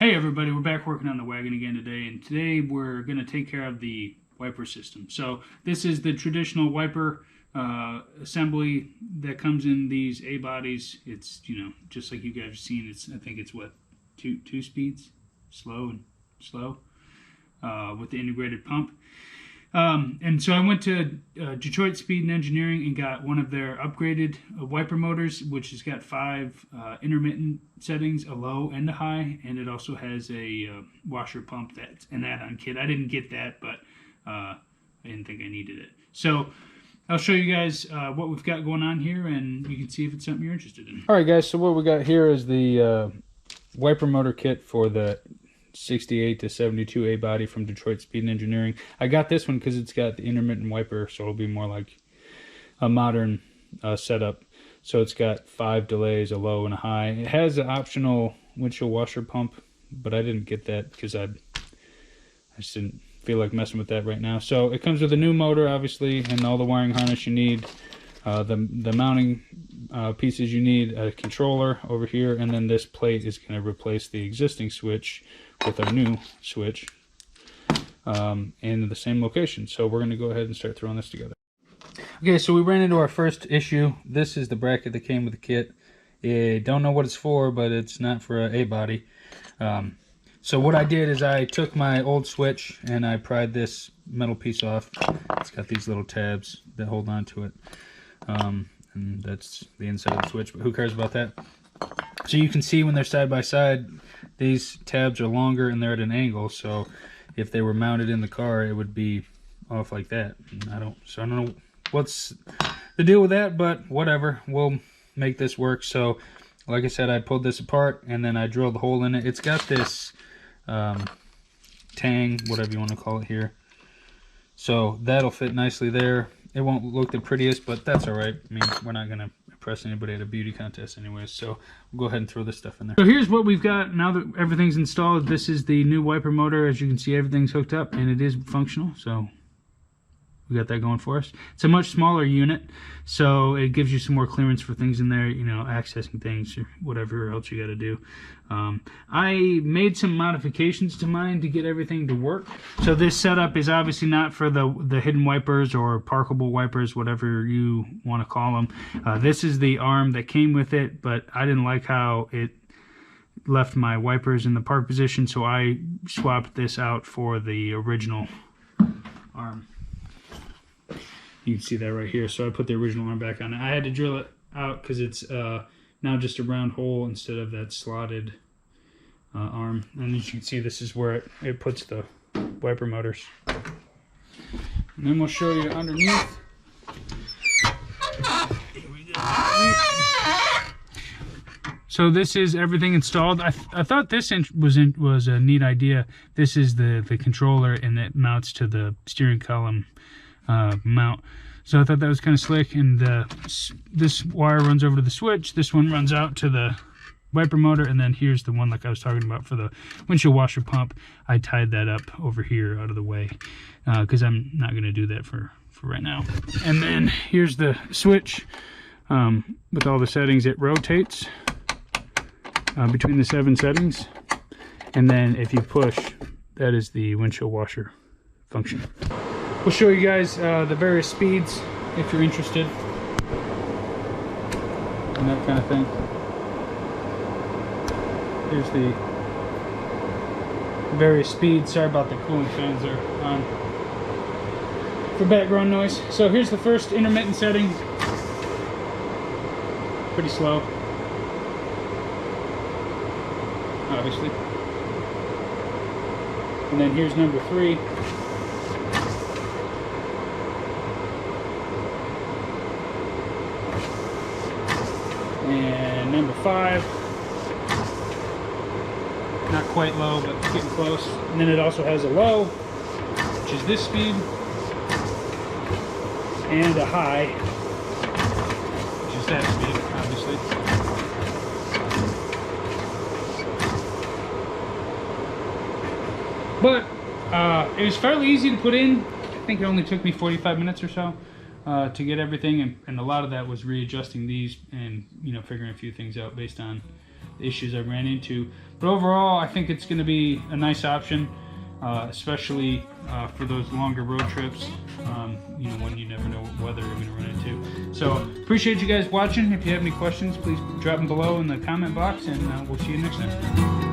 Hey everybody, we're back working on the wagon again today, and today we're going to take care of the wiper system. So this is the traditional wiper assembly that comes in these A bodies. It's, just like you guys have seen. I think it's what, two speeds, slow and slow, with the integrated pump. And so I went to Detroit Speed and Engineering and got one of their upgraded wiper motors, which has got 5 intermittent settings, a low and a high, and it also has a washer pump that's an add-on kit. I didn't get that, but I didn't think I needed it. So I'll show you guys what we've got going on here, and you can see if it's something you're interested in. All right, guys, so what we got here is the wiper motor kit for the 68 to 72 A body from Detroit Speed and Engineering. I got this one because it's got the intermittent wiper, so it'll be more like a modern setup. So it's got 5 delays, a low and a high. It has an optional windshield washer pump, but I didn't get that because I just didn't feel like messing with that right now. So it comes with a new motor, obviously, and all the wiring harness you need. The mounting pieces you need, a controller over here, and then this plate is going to replace the existing switch with our new switch in the same location. So we're going to go ahead and start throwing this together. Okay, so we ran into our first issue. This is the bracket that came with the kit. I don't know what it's for, but it's not for an A body. So what I did is I took my old switch and I pried this metal piece off. It's got these little tabs that hold on to it. And that's the inside of the switch, but who cares about that? So you can see when they're side by side, these tabs are longer and they're at an angle, so if they were mounted in the car, it would be off like that. And I don't know what's the deal with that, but whatever, we'll make this work. So like I said, I pulled this apart and then I drilled a hole in it. It's got this tang, whatever you want to call it here, so that'll fit nicely there. It won't look the prettiest, but that's all right. I mean, we're not going to impress anybody at a beauty contest anyways, so we'll go ahead and throw this stuff in there. So here's what we've got now that everything's installed. This is the new wiper motor. As you can see, everything's hooked up, and it is functional, so we got that going for us. It's a much smaller unit, so it gives you some more clearance for things in there, accessing things or whatever else you got to do. I made some modifications to mine to get everything to work. So this setup is obviously not for the hidden wipers or parkable wipers, whatever you want to call them. This is the arm that came with it, but I didn't like how it left my wipers in the park position, so I swapped this out for the original arm. You can see that right here. So I put the original arm back on it. I had to drill it out because it's now just a round hole instead of that slotted arm. And as you can see, this is where it puts the wiper motors. And then we'll show you underneath. Here we go. So this is everything installed. I thought this was a neat idea. This is the controller, and it mounts to the steering column mount. So I thought that was kind of slick, and this wire runs over to the switch. This one runs out to the wiper motor, and then here's the one like I was talking about for the windshield washer pump. I tied that up over here out of the way because I'm not going to do that for right now. And then here's the switch with all the settings. It rotates between the 7 settings, and then if you push, that is the windshield washer function. We'll show you guys the various speeds if you're interested and that kind of thing. Here's the various speeds. Sorry about the cooling fans there on for background noise. So here's the first intermittent setting. Pretty slow, obviously. And then here's number 3. And number 5, not quite low, but getting close. And then it also has a low, which is this speed, and a high, which is that speed, obviously. But it was fairly easy to put in. I think it only took me 45 minutes or so to get everything, and a lot of that was readjusting these and figuring a few things out based on the issues I ran into. But overall, I think it's going to be a nice option, especially for those longer road trips, you know, when you never know what weather you're going to run into. So appreciate you guys watching. If you have any questions, please drop them below in the comment box, and we'll see you next time.